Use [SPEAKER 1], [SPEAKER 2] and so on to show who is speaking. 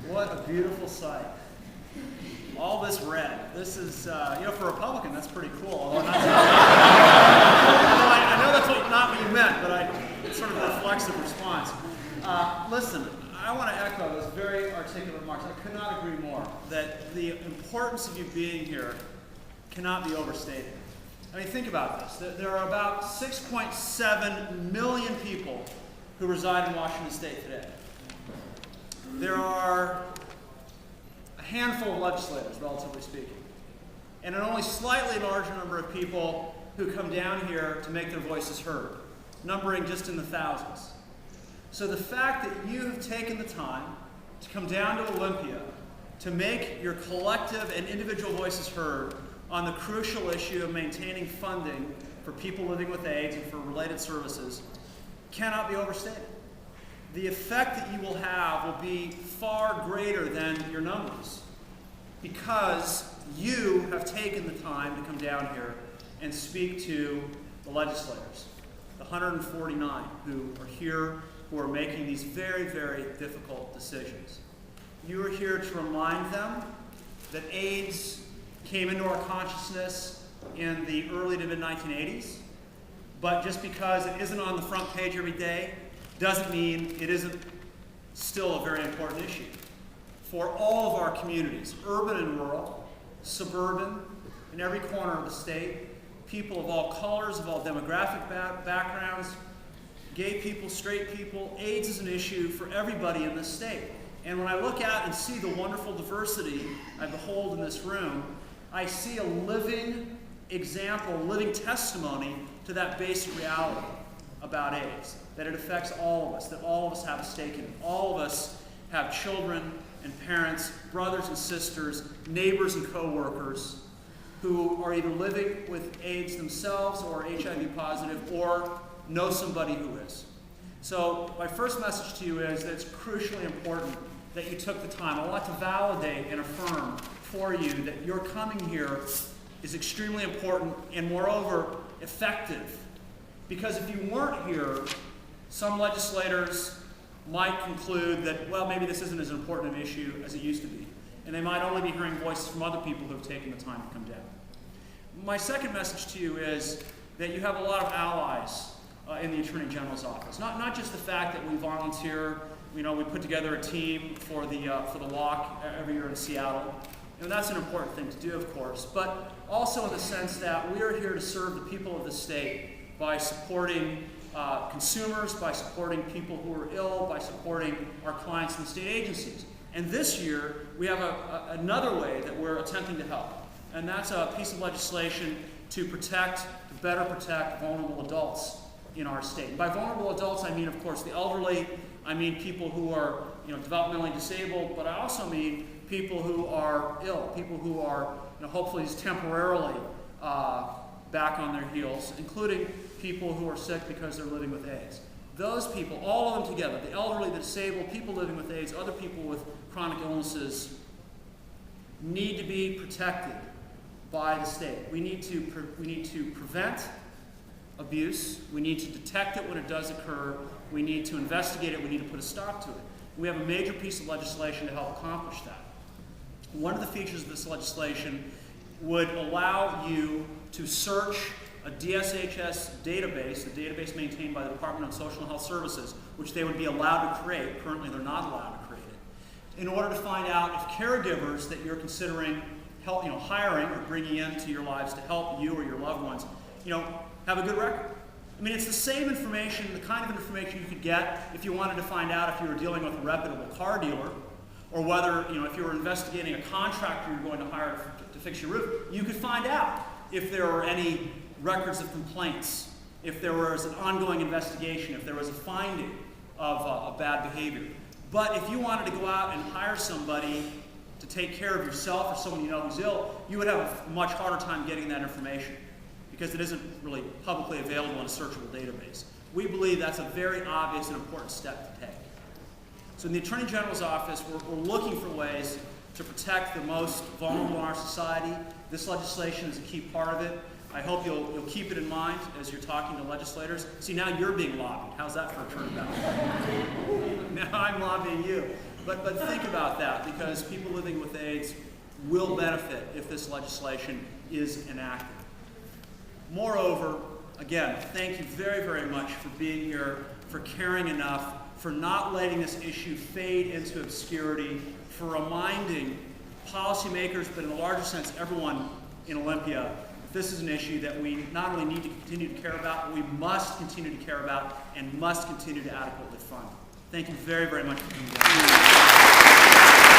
[SPEAKER 1] What a beautiful sight. All this red. This is, for a Republican, that's pretty cool. Although I know that's not what you meant, but it's sort of a reflexive response. Listen, I want to echo those very articulate remarks. I could not agree more that the importance of you being here cannot be overstated. I mean, think about this. There are about 6.7 million people who reside in Washington State today. There are a handful of legislators, relatively speaking, and an only slightly larger number of people who come down here to make their voices heard, numbering just in the thousands. So the fact that you have taken the time to come down to Olympia to make your collective and individual voices heard on the crucial issue of maintaining funding for people living with AIDS and for related services cannot be overstated. The effect that you will have will be far greater than your numbers because you have taken the time to come down here and speak to the legislators, the 149 who are here, who are making these very, very difficult decisions. You are here to remind them that AIDS came into our consciousness in the early to mid-1980s, but just because it isn't on the front page every day doesn't mean it isn't still a very important issue. For all of our communities, urban and rural, suburban, in every corner of the state, people of all colors, of all demographic backgrounds, gay people, straight people, AIDS is an issue for everybody in this state. And when I look out and see the wonderful diversity I behold in this room, I see a living example, living testimony to that basic reality about AIDS, that it affects all of us, that all of us have a stake in it. All of us have children and parents, brothers and sisters, neighbors and co-workers who are either living with AIDS themselves or HIV positive or know somebody who is. So my first message to you is that it's crucially important that you took the time. I want to validate and affirm for you that your coming here is extremely important and moreover effective. Because if you weren't here, some legislators might conclude that, well, maybe this isn't as important an issue as it used to be. And they might only be hearing voices from other people who have taken the time to come down. My second message to you is that you have a lot of allies in the Attorney General's office. Not just the fact that we volunteer, we put together a team for the walk every year in Seattle. And that's an important thing to do, of course, but also in the sense that we are here to serve the people of the state by supporting consumers, by supporting people who are ill, by supporting our clients and state agencies. And this year, we have another way that we're attempting to help. And that's a piece of legislation to better protect vulnerable adults in our state. And by vulnerable adults, I mean, of course, the elderly. I mean people who are developmentally disabled, but I also mean people who are ill, people who are hopefully just temporarily back on their heels, including people who are sick because they're living with AIDS. Those people, all of them together, the elderly, the disabled, people living with AIDS, other people with chronic illnesses, need to be protected by the state. We need to prevent abuse. We need to detect it when it does occur. We need to investigate it. We need to put a stop to it. We have a major piece of legislation to help accomplish that. One of the features of this legislation would allow you to search a DSHS database, the database maintained by the Department of Social and Health Services, which they would be allowed to create. Currently, they're not allowed to create it, in order to find out if caregivers that you're considering hiring or bringing into your lives to help you or your loved ones, have a good record. I mean, it's the same information, the kind of information you could get if you wanted to find out if you were dealing with a reputable car dealer, or whether, if you were investigating a contractor you're going to hire to fix your roof. You could find out if there were any records of complaints, if there was an ongoing investigation, if there was a finding of bad behavior. But if you wanted to go out and hire somebody to take care of yourself or someone who's ill, you would have a much harder time getting that information because it isn't really publicly available in a searchable database. We believe that's a very obvious and important step to take. So in the Attorney General's office, we're looking for ways to protect the most vulnerable in our society. This legislation is a key part of it. I hope you'll keep it in mind as you're talking to legislators. See, now you're being lobbied. How's that for a turnabout? Now I'm lobbying you. But think about that, because people living with AIDS will benefit if this legislation is enacted. Moreover, again, thank you very, very much for being here, for caring enough, for not letting this issue fade into obscurity, for reminding policymakers, but in a larger sense, everyone in Olympia, this is an issue that we not only need to continue to care about, but we must continue to care about and must continue to adequately fund. Thank you very, very much for coming down.